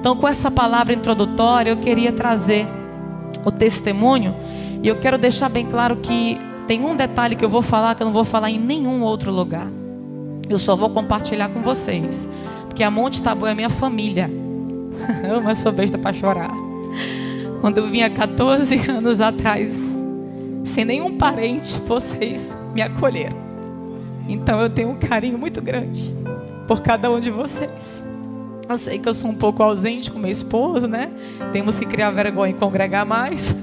Então, com essa palavra introdutória, eu queria trazer o testemunho. E eu quero deixar bem claro que tem um detalhe que eu vou falar que eu não vou falar em nenhum outro lugar. Eu só vou compartilhar com vocês, porque a Monte Tabor é minha família. Eu sou besta para chorar. Quando eu vim há 14 anos atrás, sem nenhum parente, vocês me acolheram. Então eu tenho um carinho muito grande por cada um de vocês. Eu sei que eu sou um pouco ausente com meu esposo, né? Temos que criar vergonha e congregar mais.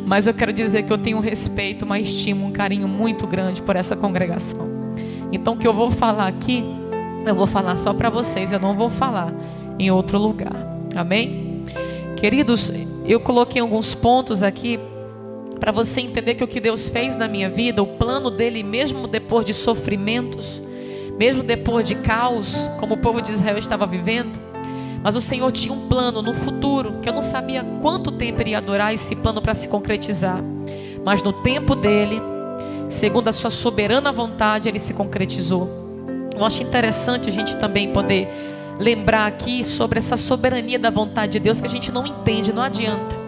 Mas eu quero dizer que eu tenho um respeito, uma estima, um carinho muito grande por essa congregação. Então o que eu vou falar aqui, eu vou falar só para vocês. Eu não vou falar em outro lugar. Amém? Queridos, eu coloquei alguns pontos aqui para você entender que o que Deus fez na minha vida, o plano dele, mesmo depois de sofrimentos, mesmo depois de caos, como o povo de Israel estava vivendo, mas o Senhor tinha um plano no futuro, que eu não sabia quanto tempo iria durar esse plano para se concretizar, mas no tempo dele, segundo a sua soberana vontade, ele se concretizou. Eu acho interessante a gente também poder lembrar aqui sobre essa soberania da vontade de Deus, que a gente não entende, não adianta.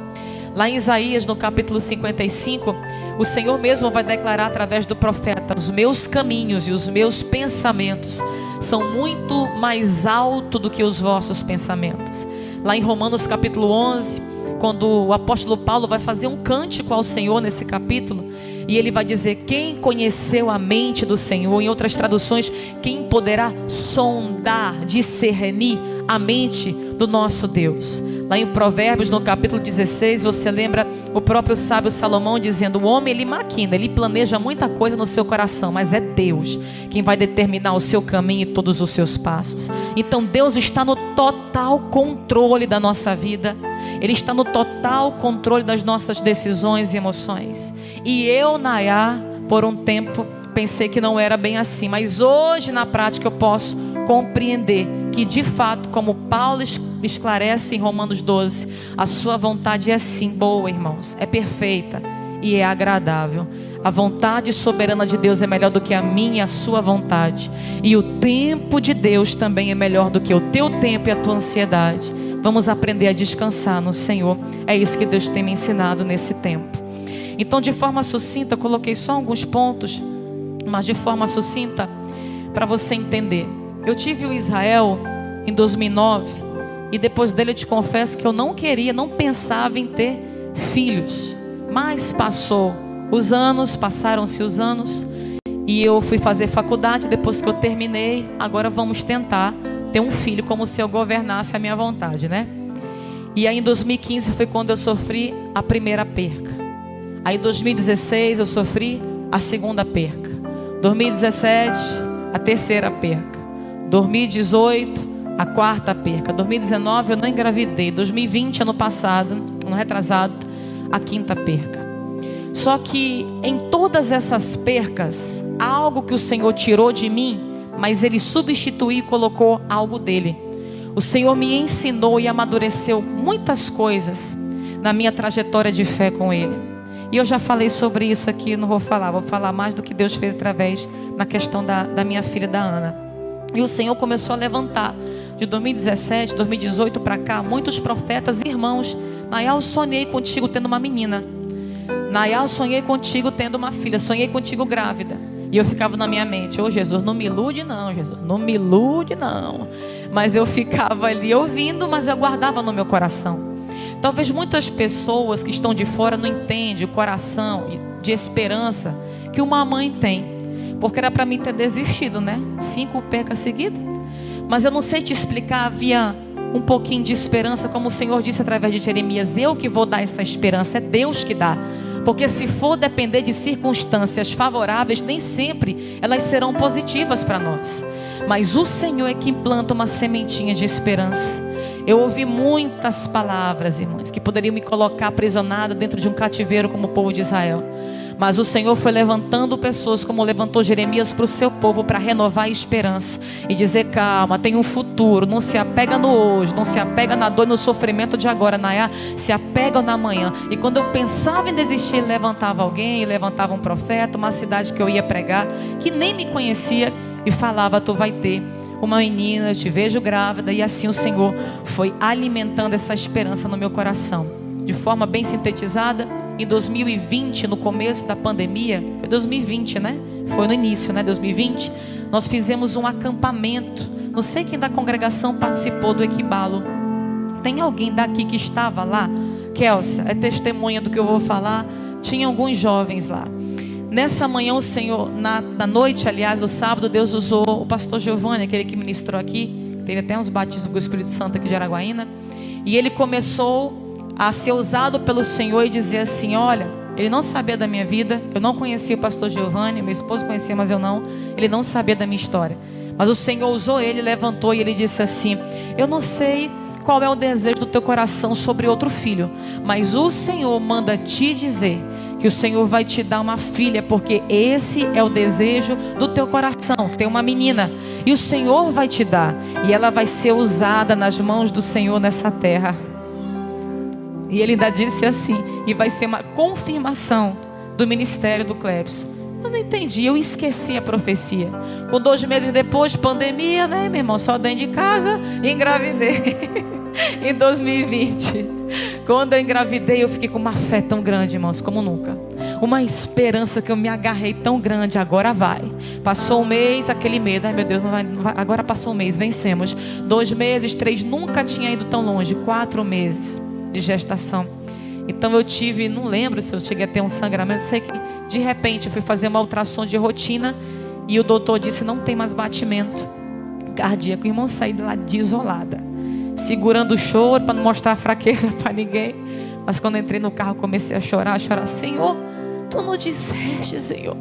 Lá em Isaías, no capítulo 55, o Senhor mesmo vai declarar através do profeta: os meus caminhos e os meus pensamentos são muito mais altos do que os vossos pensamentos. Lá em Romanos capítulo 11, quando o apóstolo Paulo vai fazer um cântico ao Senhor nesse capítulo, e ele vai dizer: quem conheceu a mente do Senhor? Em outras traduções, quem poderá sondar, discernir a mente do nosso Deus? Lá em Provérbios, no capítulo 16, você lembra o próprio sábio Salomão dizendo: o homem, ele maquina, ele planeja muita coisa no seu coração, mas é Deus quem vai determinar o seu caminho e todos os seus passos. Então Deus está no total controle da nossa vida. Ele está no total controle das nossas decisões e emoções. E eu, Nayá, por um tempo pensei que não era bem assim, mas hoje na prática eu posso compreender que de fato, como Paulo esclarece em Romanos 12, a sua vontade é sim boa, irmãos, é perfeita e é agradável. A vontade soberana de Deus é melhor do que a minha e a sua vontade, e o tempo de Deus também é melhor do que o teu tempo e a tua ansiedade. Vamos aprender a descansar no Senhor. É isso que Deus tem me ensinado nesse tempo. Então, de forma sucinta, eu coloquei só alguns pontos, mas de forma sucinta, para você entender. Eu tive o Israel em 2009, e depois dele eu te confesso que eu não pensava em ter filhos. Mas passaram-se os anos, e eu fui fazer faculdade. Depois que eu terminei, agora vamos tentar ter um filho, como se eu governasse a minha vontade, né? E aí em 2015 foi quando eu sofri a primeira perca. Aí em 2016 eu sofri a segunda perca. 2017 a terceira perca. 2018 a quarta perca. 2019 eu não engravidei. 2020, ano passado, ano retrasado, a quinta perca. Só que em todas essas percas, há algo que o Senhor tirou de mim, mas Ele substituiu e colocou algo dele. O Senhor me ensinou e amadureceu muitas coisas na minha trajetória de fé com Ele. E eu já falei sobre isso aqui, não vou falar mais do que Deus fez através na questão da minha filha, da Ana. E o Senhor começou a levantar, de 2017, 2018 para cá, muitos profetas e irmãos. Nayá, eu sonhei contigo tendo uma menina. Nayá, eu sonhei contigo tendo uma filha. Sonhei contigo grávida. E eu ficava na minha mente: ô Jesus, não me ilude não, Jesus, não me ilude não. Mas eu ficava ali ouvindo, mas eu guardava no meu coração. Talvez muitas pessoas que estão de fora não entendem o coração de esperança que uma mãe tem. Porque era para mim ter desistido, né? 5 percas seguidas. Mas eu não sei te explicar, havia um pouquinho de esperança, como o Senhor disse através de Jeremias: eu que vou dar essa esperança, é Deus que dá. Porque se for depender de circunstâncias favoráveis, nem sempre elas serão positivas para nós. Mas o Senhor é que planta uma sementinha de esperança. Eu ouvi muitas palavras, irmãs, que poderiam me colocar aprisionada dentro de um cativeiro como o povo de Israel. Mas o Senhor foi levantando pessoas, como levantou Jeremias para o seu povo, para renovar a esperança e dizer: calma, tem um futuro. Não se apega no hoje, não se apega na dor e no sofrimento de agora, Nayá, se apega na manhã. E quando eu pensava em desistir, levantava alguém, levantava um profeta, uma cidade que eu ia pregar, que nem me conhecia, e falava: tu vai ter uma menina, eu te vejo grávida. E assim o Senhor foi alimentando essa esperança no meu coração. De forma bem sintetizada, em 2020, no começo da pandemia, foi 2020, né? Foi no início, né? 2020, nós fizemos um acampamento. Não sei quem da congregação participou do Equibalo. Tem alguém daqui que estava lá? Kelsa, é testemunha do que eu vou falar. Tinha alguns jovens lá. Nessa manhã o Senhor, na noite, aliás, do sábado, Deus usou o pastor Giovanni, aquele que ministrou aqui. Teve até uns batismos com o Espírito Santo aqui de Araguaína. E ele começou a ser usado pelo Senhor e dizer assim: olha, ele não sabia da minha vida. Eu não conhecia o pastor Giovanni, meu esposo conhecia, mas eu não. Ele não sabia da minha história. Mas o Senhor usou ele, levantou e ele disse assim: eu não sei qual é o desejo do teu coração sobre outro filho, mas o Senhor manda te dizer que o Senhor vai te dar uma filha, porque esse é o desejo do teu coração. Tem uma menina e o Senhor vai te dar, e ela vai ser usada nas mãos do Senhor nessa terra. E ele ainda disse assim: e vai ser uma confirmação do ministério do Clebson. Eu não entendi, eu esqueci a profecia. Com 2 meses depois, pandemia, né, meu irmão? Só dentro de casa, engravidei. Em 2020, quando eu engravidei, eu fiquei com uma fé tão grande, irmãos, como nunca. Uma esperança que eu me agarrei tão grande. Agora vai. Passou um mês, aquele medo. Ai meu Deus, não vai. Agora passou um mês, vencemos. 2 meses, 3, nunca tinha ido tão longe. 4 meses de gestação. Então eu tive, não lembro se eu cheguei a ter um sangramento. Sei que de repente eu fui fazer uma ultrassom de rotina e o doutor disse: não tem mais batimento cardíaco. O irmão saiu de lá desolada, segurando o choro para não mostrar fraqueza para ninguém. Mas quando eu entrei no carro, comecei a chorar. Senhor, tu não disseste, Senhor,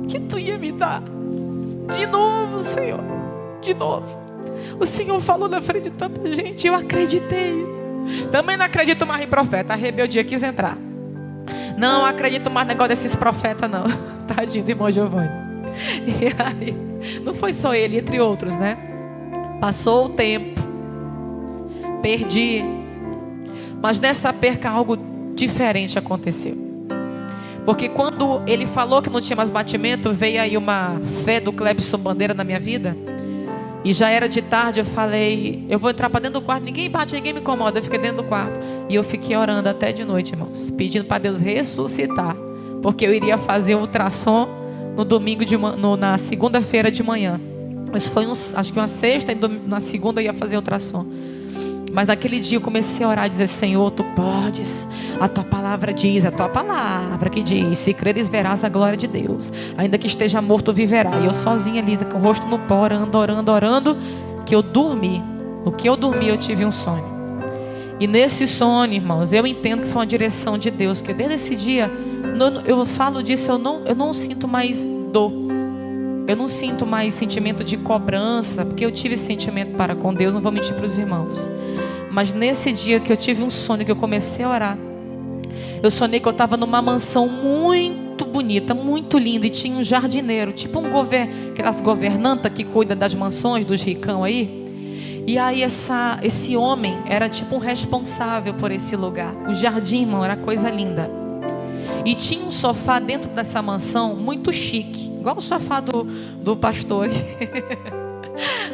que tu ia me dar de novo, Senhor, de novo. O Senhor falou na frente de tanta gente, eu acreditei. Também não acredito mais em profeta. A rebeldia quis entrar. Não acredito mais no negócio desses profetas, não. Tadinho do irmão Giovanni. E aí, não foi só ele, entre outros, né? Passou o tempo, perdi. Mas nessa perca algo diferente aconteceu. Porque quando ele falou que não tinha mais batimento, veio aí uma fé do Clebson Bandeira na minha vida. E já era de tarde, eu falei: eu vou entrar para dentro do quarto, ninguém bate, ninguém me incomoda. Eu fiquei dentro do quarto. E eu fiquei orando até de noite, irmãos, pedindo para Deus ressuscitar. Porque eu iria fazer um ultrassom no domingo na segunda-feira de manhã. Mas foi acho que uma sexta, e na segunda eu ia fazer ultrassom. Mas naquele dia eu comecei a orar e dizer: Senhor, tu podes. A tua palavra diz, a tua palavra que diz: se creres verás a glória de Deus. Ainda que esteja morto, viverá. E eu sozinha ali, com o rosto no pó, orando. Que eu dormi. No que eu dormi, eu tive um sonho. E nesse sonho, irmãos, eu entendo que foi uma direção de Deus. Que desde esse dia, eu falo disso, eu não sinto mais dor. Eu não sinto mais sentimento de cobrança, porque eu tive sentimento para com Deus, não vou mentir para os irmãos. Mas nesse dia que eu tive um sonho, que eu comecei a orar, eu sonhei que eu estava numa mansão muito bonita, muito linda, e tinha um jardineiro, tipo aquelas governantas que cuidam das mansões, dos ricão aí. E aí esse homem era tipo um responsável por esse lugar. O jardim, irmão, era coisa linda. E tinha um sofá dentro dessa mansão muito chique, igual o sofá do pastor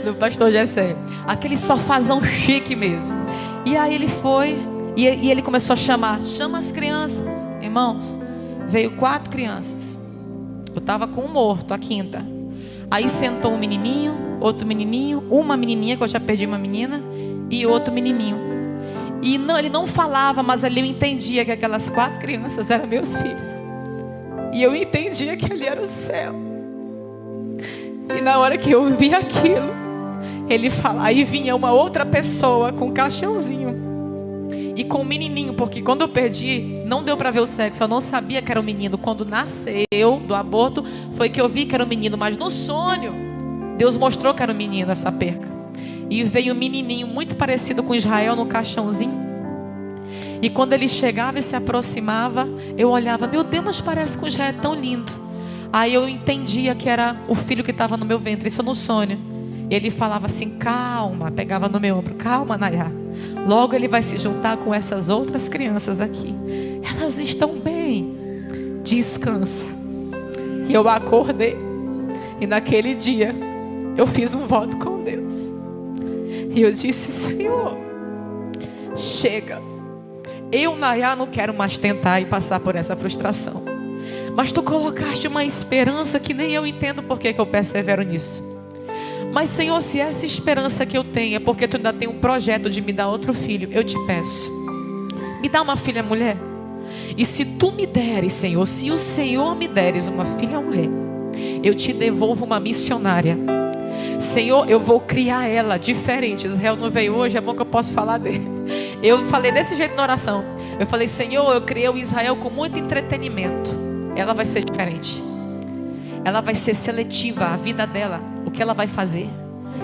do pastor Jessé. Aquele sofazão chique mesmo. E aí ele foi e ele começou a chama as crianças. Irmãos, veio 4 crianças. Eu estava com um morto, a quinta. Aí sentou um menininho, outro menininho, uma menininha, que eu já perdi uma menina, e outro menininho. E ele não falava, mas ali eu entendia que aquelas 4 crianças eram meus filhos. E eu entendia que ali era o céu. E na hora que eu vi aquilo, ele fala, aí vinha uma outra pessoa com um caixãozinho e com um menininho, porque quando eu perdi, não deu para ver o sexo, eu não sabia que era um menino. Quando nasceu do aborto, foi que eu vi que era um menino, mas no sonho, Deus mostrou que era um menino essa perca. E veio um menininho muito parecido com Israel no caixãozinho. E quando ele chegava e se aproximava, eu olhava, meu Deus, mas parece com Israel, é tão lindo. Aí eu entendia que era o filho que estava no meu ventre, isso no sonho. E ele falava assim, calma, pegava no meu ombro, calma, Nayá. Logo ele vai se juntar com essas outras crianças aqui. Elas estão bem, descansa. E eu acordei. E naquele dia, eu fiz um voto com Deus. E eu disse: Senhor, chega. Eu, Nayá, não quero mais tentar e passar por essa frustração. Mas tu colocaste uma esperança que nem eu entendo por que eu persevero nisso. Mas, Senhor, se essa esperança que eu tenho é porque tu ainda tem um projeto de me dar outro filho, eu te peço, me dá uma filha mulher. E se tu me deres, Senhor, se o Senhor me deres uma filha mulher, eu te devolvo uma missionária. Senhor, eu vou criar ela diferente. Israel não veio hoje, é bom que eu posso falar dele. Eu falei desse jeito na oração. Eu falei: Senhor, eu criei o Israel com muito entretenimento. Ela vai ser diferente. Ela vai ser seletiva, a vida dela, o que ela vai fazer.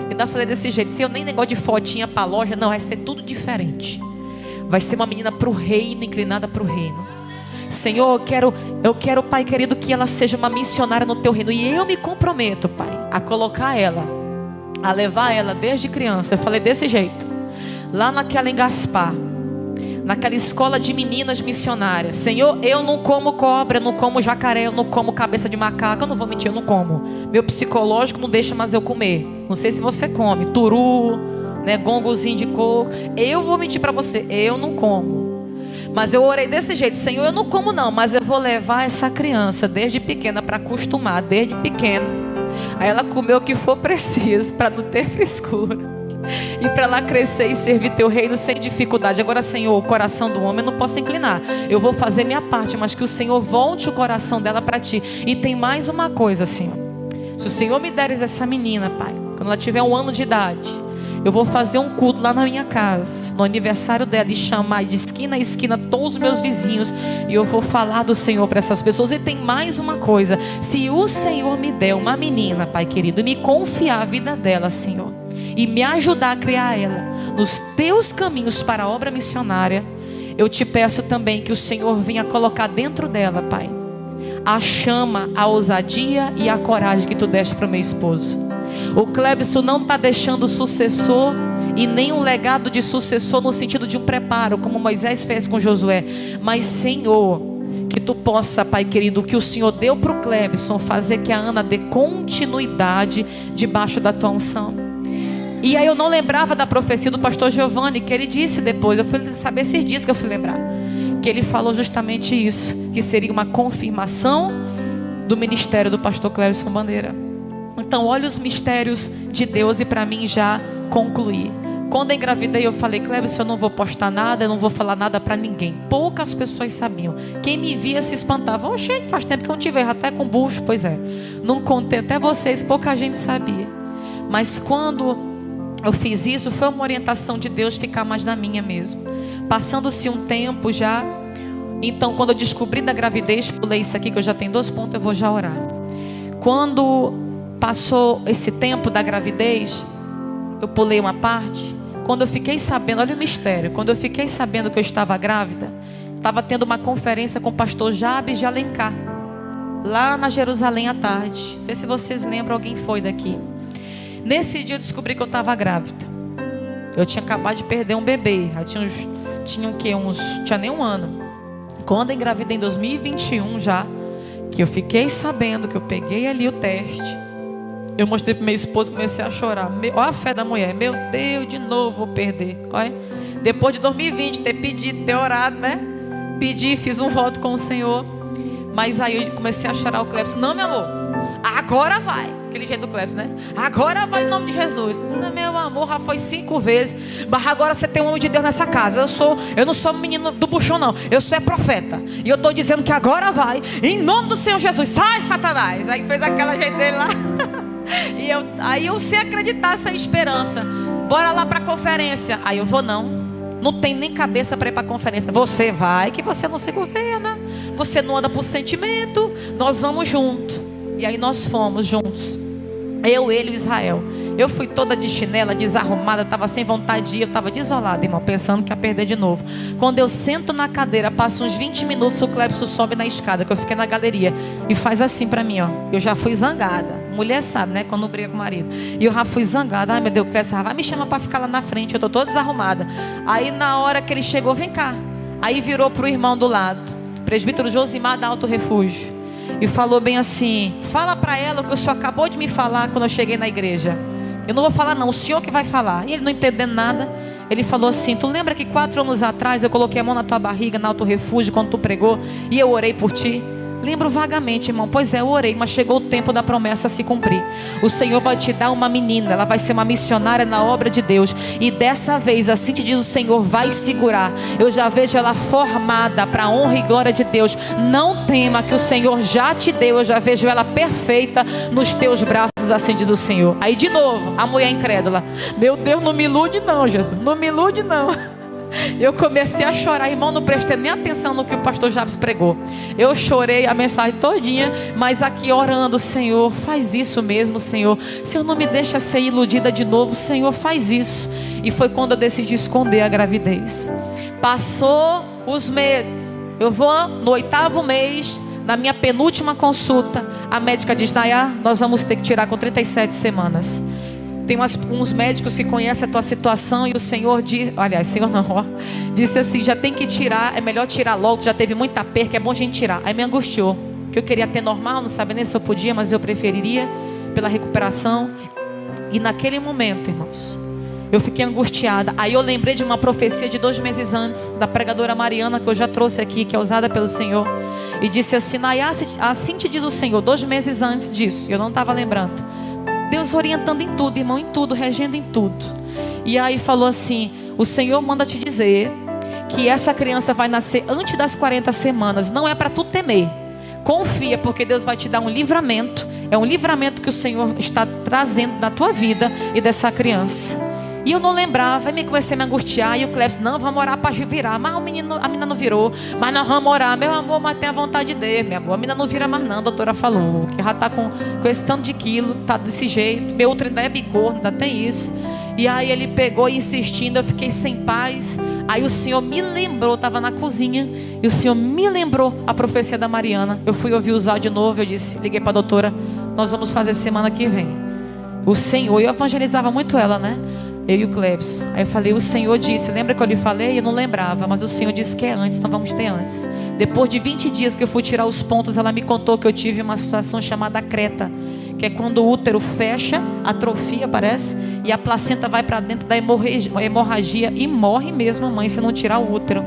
Eu ainda falei desse jeito: Senhor, nem negócio de fotinha para loja, não, vai ser tudo diferente. Vai ser uma menina para o reino, inclinada para o reino. Senhor, eu quero, Pai querido, que ela seja uma missionária no teu reino. E eu me comprometo, Pai, a colocar ela, a levar ela desde criança. Eu falei desse jeito, lá naquela em Gaspar, naquela escola de meninas missionárias. Senhor, eu não como cobra, eu não como jacaré, eu não como cabeça de macaco. Eu não vou mentir, eu não como. Meu psicológico não deixa mais eu comer. Não sei se você come turu, né, gongozinho de coco. Eu vou mentir para você, eu não como. Mas eu orei desse jeito: Senhor, eu não como não, mas eu vou levar essa criança desde pequena para acostumar, desde pequena. Aí ela comeu o que for preciso para não ter frescura. E para ela crescer e servir teu reino sem dificuldade. Agora, Senhor, o coração do homem eu não posso inclinar. Eu vou fazer minha parte, mas que o Senhor volte o coração dela para ti. E tem mais uma coisa, Senhor. Se o Senhor me deres essa menina, Pai, quando ela tiver 1 ano de idade, eu vou fazer um culto lá na minha casa, no aniversário dela, e chamar de esquina a esquina todos os meus vizinhos, e eu vou falar do Senhor para essas pessoas. E tem mais uma coisa: se o Senhor me der uma menina, Pai querido, e me confiar a vida dela, Senhor, e me ajudar a criar ela nos teus caminhos para a obra missionária, eu te peço também que o Senhor venha colocar dentro dela, Pai, a chama, a ousadia e a coragem que tu deste para o meu esposo. O Clebson não está deixando sucessor e nem um legado de sucessor no sentido de um preparo, como Moisés fez com Josué. Mas, Senhor, que tu possa, Pai querido, o que o Senhor deu para o Clebson, fazer que a Ana dê continuidade debaixo da tua unção. E aí eu não lembrava da profecia do pastor Giovanni, que ele disse depois. Eu fui saber esses dias que eu fui lembrar, que ele falou justamente isso, que seria uma confirmação do ministério do pastor Clebson Bandeira. Então, olha os mistérios de Deus. E para mim já concluir, quando eu engravidei, eu falei: Clebson, eu não vou postar nada, eu não vou falar nada para ninguém. Poucas pessoas sabiam. Quem me via se espantava: oh, gente, faz tempo que eu não te vejo, até com bucho. Pois é, não contei até vocês, pouca gente sabia. Mas quando eu fiz isso, foi uma orientação de Deus ficar mais na minha mesmo. Passando-se um tempo já, então quando eu descobri da gravidez, pulei isso aqui que eu já tenho 2 pontos, eu vou já orar. Quando passou esse tempo da gravidez, eu pulei uma parte. Quando eu fiquei sabendo, olha o mistério, quando eu fiquei sabendo que eu estava grávida, estava tendo uma conferência com o pastor Jabes de Alencar, lá na Jerusalém à tarde. Não sei se vocês lembram, alguém foi daqui. Nesse dia eu descobri que eu estava grávida. Eu tinha acabado de perder um bebê. Tinha nem 1 ano. Quando eu engravidei em 2021 já, que eu fiquei sabendo que eu peguei ali o teste, eu mostrei para minha esposa e comecei a chorar. Olha a fé da mulher: meu Deus, de novo vou perder. Olha, depois de 2020 ter pedido, ter orado, né? Pedi, fiz um voto com o Senhor. Mas aí eu comecei a chorar. O Clebson: não, meu amor, agora vai. Aquele jeito do Clebson, né? Agora vai em nome de Jesus. Não, meu amor, já foi 5 vezes. Mas agora você tem um homem de Deus nessa casa. Eu não sou menino do buchão, não. Eu sou profeta. E eu estou dizendo que agora vai, em nome do Senhor Jesus. Sai, Satanás. Aí fez aquela jeito dele lá. Aí eu sem acreditar, sem esperança. Bora lá para a conferência. Aí eu vou: não tem nem cabeça para ir para a conferência. Você vai, que você não se governa. Você não anda por sentimento. Nós vamos juntos. E aí nós fomos juntos, eu, ele e o Israel. Eu fui toda de chinela, desarrumada, estava sem vontade de ir. Eu estava desolada, irmão, pensando que ia perder de novo. Quando eu sento na cadeira, passa uns 20 minutos, o Clebson sobe na escada, que eu fiquei na galeria, e faz assim para mim, ó. Eu já fui zangada. Mulher sabe, né, quando briga com o marido. E eu já fui zangada. Ai, meu Deus, o Clebson vai me chamar para ficar lá na frente. Eu estou toda desarrumada. Aí na hora que ele chegou: vem cá. Aí virou para o irmão do lado, presbítero Josimar da Alto Refúgio. e falou bem assim: fala para ela o que o senhor acabou de me falar quando eu cheguei na igreja. Eu não vou falar não, o senhor que vai falar. E ele não entendendo nada, ele falou assim: tu lembra que 4 anos atrás eu coloquei a mão na tua barriga, na Alto Refúgio, quando tu pregou, e eu orei por ti? Lembro vagamente, irmão. Pois é, eu orei, mas chegou o tempo da promessa a se cumprir. O Senhor vai te dar uma menina, ela vai ser uma missionária na obra de Deus, e dessa vez, assim te diz o Senhor, vai segurar. Eu já vejo ela formada para a honra e glória de Deus. Não tema, que o Senhor já te deu. Eu já vejo ela perfeita nos teus braços, assim diz o Senhor. Aí de novo, a mulher incrédula: meu Deus, não me ilude não, Jesus, não me ilude não. Eu comecei a chorar, irmão, não prestei nem atenção no que o pastor Jabes pregou. Eu chorei a mensagem todinha, mas aqui orando: Senhor, faz isso mesmo, Senhor. Senhor, não me deixa ser iludida de novo, Senhor, faz isso. E foi quando eu decidi esconder a gravidez. Passou os meses, eu vou no 8º mês, na minha penúltima consulta, a médica diz: Nayá, nós vamos ter que tirar com 37 semanas. Tem uns médicos que conhecem a tua situação, e o Senhor diz, aliás, Senhor não, ó, disse assim: já tem que tirar, é melhor tirar logo, já teve muita perca, é bom a gente tirar. Aí me angustiou, que eu queria ter normal, não sabia nem se eu podia, mas eu preferiria pela recuperação. E naquele momento, irmãos, eu fiquei angustiada. Aí eu lembrei de uma profecia de 2 meses antes, da pregadora Mariana, que eu já trouxe aqui, que é usada pelo Senhor, e disse assim: Nayá, assim te diz o Senhor, 2 meses antes disso, eu não estava lembrando. Deus orientando em tudo, irmão, em tudo, regendo em tudo. E aí falou assim: o Senhor manda te dizer que essa criança vai nascer antes das 40 semanas. Não é para tu temer, confia, porque Deus vai te dar um livramento. É um livramento que o Senhor está trazendo na tua vida e dessa criança. E eu não lembrava, aí comecei a me angustiar. E o Cleves: não, vamos orar para virar. Mas a menina não virou. Mas nós vamos orar, meu amor, mas tem a vontade de Deus, meu amor. A menina não vira mais não, a doutora falou, que já está com esse tanto de quilo, tá desse jeito. Meu outro ainda é bicorno, ainda tem isso. E aí ele pegou insistindo, eu fiquei sem paz. Aí o Senhor me lembrou, estava na cozinha, e o Senhor me lembrou a profecia da Mariana. Eu fui ouvir usar de novo, eu disse, liguei para a doutora: nós vamos fazer semana que vem. O Senhor, eu evangelizava muito ela, né? Eu e o Cleves. Aí eu falei: o Senhor disse, lembra que eu lhe falei? Eu não lembrava, mas o Senhor disse que é antes, então vamos ter antes. Depois de 20 dias que eu fui tirar os pontos, ela me contou que eu tive uma situação chamada creta, que é quando o útero fecha, atrofia, parece, e a placenta vai para dentro da hemorragia e morre mesmo a mãe se não tirar o útero.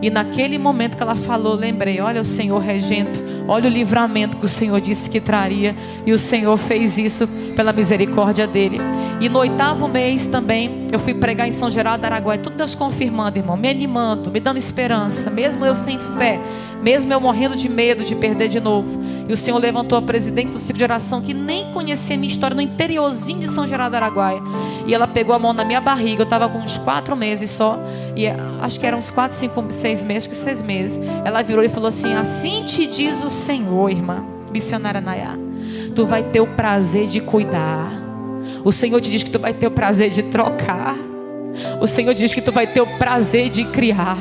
E naquele momento que ela falou, lembrei: olha o Senhor regendo, olha o livramento que o Senhor disse que traria. E o Senhor fez isso pela misericórdia dele. E no 8º mês também, eu fui pregar em São Geraldo do Araguaia. Tudo Deus confirmando, irmão, me animando, me dando esperança, mesmo eu sem fé, mesmo eu morrendo de medo de perder de novo. E o Senhor levantou a presidente do ciclo de oração, que nem conhecia a minha história, no interiorzinho de São Geraldo do Araguaia. E ela pegou a mão na minha barriga, eu estava com uns 4 meses só. E acho que eram uns 4, 5, 6 meses, acho que 6 meses. Ela virou e falou assim: assim te diz o Senhor, irmã missionária Nayá, tu vai ter o prazer de cuidar. O Senhor te diz que tu vai ter o prazer de trocar. O Senhor diz que tu vai ter o prazer de criar.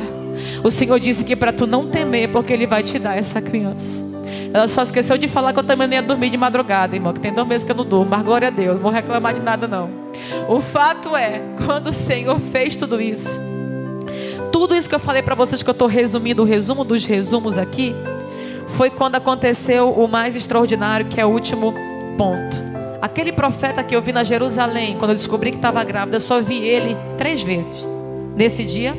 O Senhor disse que para tu não temer, porque Ele vai te dar essa criança. Ela só esqueceu de falar que eu também nem ia dormir de madrugada, irmão, que tem 2 meses que eu não durmo, mas glória a Deus, não vou reclamar de nada não. O fato é, quando o Senhor fez tudo isso que eu falei para vocês, que eu estou resumindo o resumo dos resumos aqui, foi quando aconteceu o mais extraordinário, que é o último ponto. Aquele profeta que eu vi na Jerusalém, quando eu descobri que estava grávida, eu só vi ele 3 vezes. Nesse dia,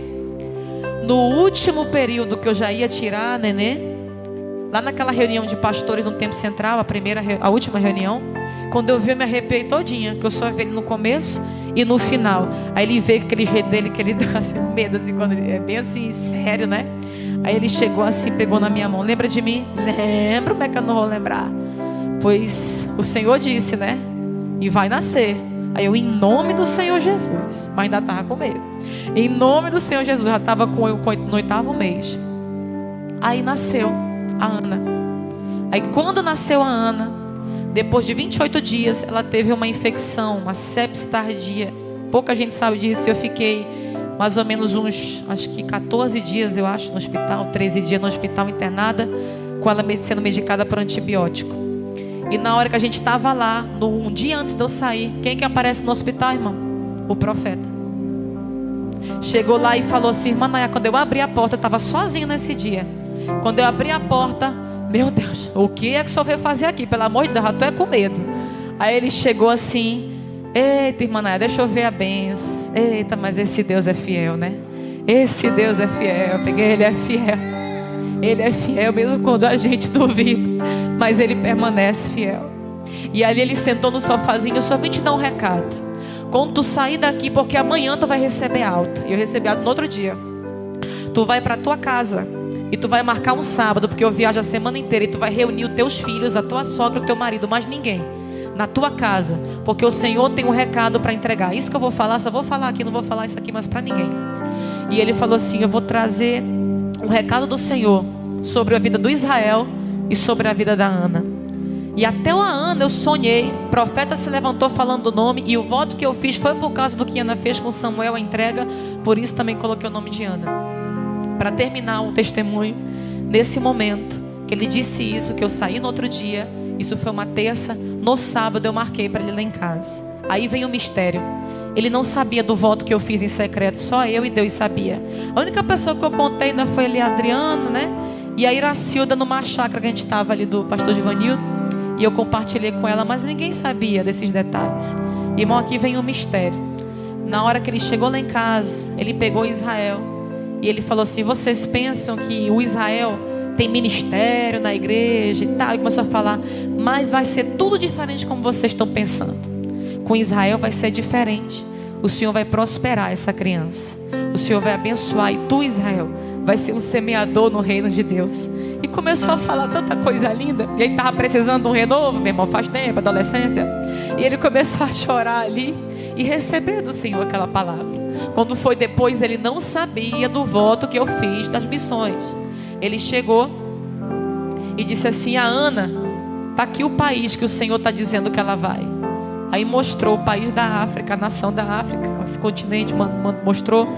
no último período que eu já ia tirar a nenê, lá naquela reunião de pastores no Tempo Central, a última reunião, quando eu vi, eu me arrepiei todinha, que eu só vi ele no começo e no final. Aí ele veio com aquele jeito dele, que ele dá assim, medo, assim, quando ele é bem assim, sério, né? Aí ele chegou assim, pegou na minha mão: lembra de mim? Lembro, como é que eu não vou lembrar? Pois o Senhor disse, né? E vai nascer. Aí eu, em nome do Senhor Jesus, mas ainda estava com medo. Em nome do Senhor Jesus, já estava no 8º mês. Aí nasceu a Ana. Aí quando nasceu a Ana, depois de 28 dias, ela teve uma infecção, uma sepsis tardia. Pouca gente sabe disso. Eu fiquei mais ou menos uns, acho que 14 dias, eu acho, no hospital, 13 dias no hospital internada, com ela sendo medicada por antibiótico. E na hora que a gente estava lá, um dia antes de eu sair, quem que aparece no hospital, irmão? O profeta. Chegou lá e falou assim: irmã Nayá, quando eu abri a porta, eu estava sozinha nesse dia. Quando eu abri a porta, Meu Deus, o que é que o senhor veio fazer aqui? Pelo amor de Deus, eu tô é com medo. Aí ele chegou assim: eita, irmã Naya, deixa eu ver a benção. Eita, mas esse Deus é fiel, né? Esse Deus é fiel. Eu peguei, ele é fiel. Ele é fiel mesmo quando a gente duvida, mas ele permanece fiel. E ali ele sentou no sofazinho. Eu só vim te dar um recado. Quando tu sair daqui, porque amanhã tu vai receber alta. E eu recebi alta no outro dia. Tu vai para tua casa e tu vai marcar um sábado, porque eu viajo a semana inteira. E tu vai reunir os teus filhos, a tua sogra, o teu marido, mais ninguém, na tua casa, porque o Senhor tem um recado para entregar. Isso que eu vou falar, só vou falar aqui, não vou falar isso aqui mais para ninguém. E ele falou assim: eu vou trazer um recado do Senhor sobre a vida do Israel e sobre a vida da Ana. E até a Ana eu sonhei, o profeta se levantou falando o nome, e o voto que eu fiz foi por causa do que Ana fez com Samuel, a entrega. Por isso também coloquei o nome de Ana, para terminar o testemunho. Nesse momento que ele disse isso, que eu saí no outro dia, isso foi uma terça, no sábado eu marquei para ele lá em casa. Aí vem o mistério. Ele não sabia do voto que eu fiz em secreto, só eu e Deus sabia. A única pessoa que eu contei ainda foi ali a Adriana, né? E a Iracilda, numa chácara que a gente estava ali do pastor Givanildo. E eu compartilhei com ela, mas ninguém sabia desses detalhes. Irmão, aqui vem o mistério. Na hora que ele chegou lá em casa, ele pegou Israel e ele falou assim: vocês pensam que o Israel tem ministério na igreja e tal? E começou a falar: mas vai ser tudo diferente como vocês estão pensando. Com Israel vai ser diferente. O Senhor vai prosperar essa criança. O Senhor vai abençoar. E tu, Israel, vai ser um semeador no reino de Deus. E começou a falar tanta coisa linda. E ele estava precisando de um renovo, meu irmão, faz tempo, adolescência. E ele começou a chorar ali e receber do Senhor aquela palavra. Quando foi depois, ele não sabia do voto que eu fiz das missões. Ele chegou e disse assim: a Ana, está aqui o país que o Senhor está dizendo que ela vai. Aí mostrou o país da África, a nação da África, esse continente, mostrou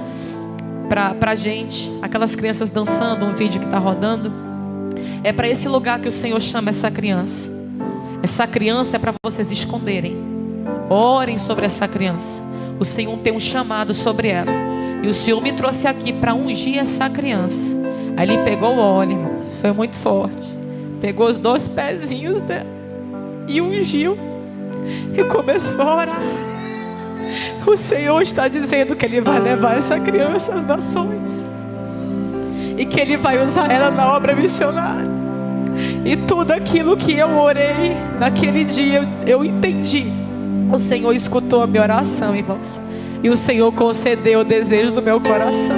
para a gente, aquelas crianças dançando, um vídeo que está rodando. É para esse lugar que o Senhor chama essa criança. Essa criança é para vocês esconderem. Orem sobre essa criança. O Senhor tem um chamado sobre ela. E o Senhor me trouxe aqui para ungir essa criança. Aí ele pegou o óleo, irmãos, foi muito forte. Pegou os 2 pezinhos dela e ungiu. E começou a orar. O Senhor está dizendo que Ele vai levar essa criança às nações. E que Ele vai usar ela na obra missionária. E tudo aquilo que eu orei naquele dia, eu entendi. O Senhor escutou a minha oração, irmãos. E o Senhor concedeu o desejo do meu coração.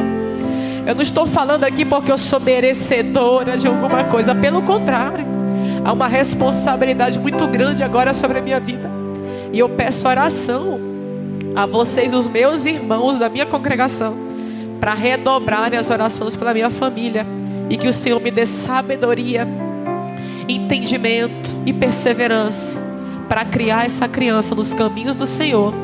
Eu não estou falando aqui porque eu sou merecedora de alguma coisa. Pelo contrário, há uma responsabilidade muito grande agora sobre a minha vida. E eu peço oração a vocês, os meus irmãos da minha congregação, para redobrarem as orações pela minha família. E que o Senhor me dê sabedoria, entendimento e perseverança para criar essa criança nos caminhos do Senhor.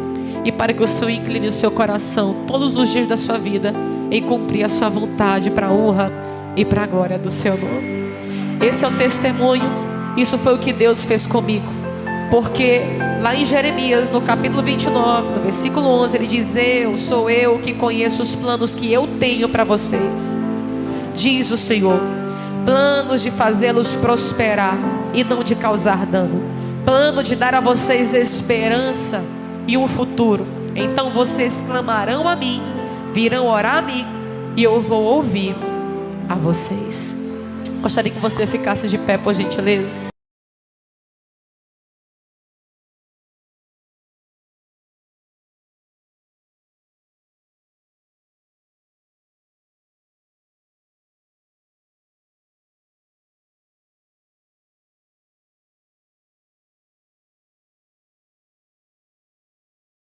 E para que o Senhor incline o seu coração todos os dias da sua vida em cumprir a sua vontade, para a honra e para a glória do seu nome. Esse é o testemunho. Isso foi o que Deus fez comigo. Porque lá em Jeremias, no capítulo 29, no versículo 11, ele diz: sou eu que conheço os planos que eu tenho para vocês, diz o Senhor, planos de fazê-los prosperar e não de causar dano, plano de dar a vocês esperança e um futuro. Então vocês clamarão a mim, virão orar a mim, e eu vou ouvir a vocês. Gostaria que você ficasse de pé, por gentileza.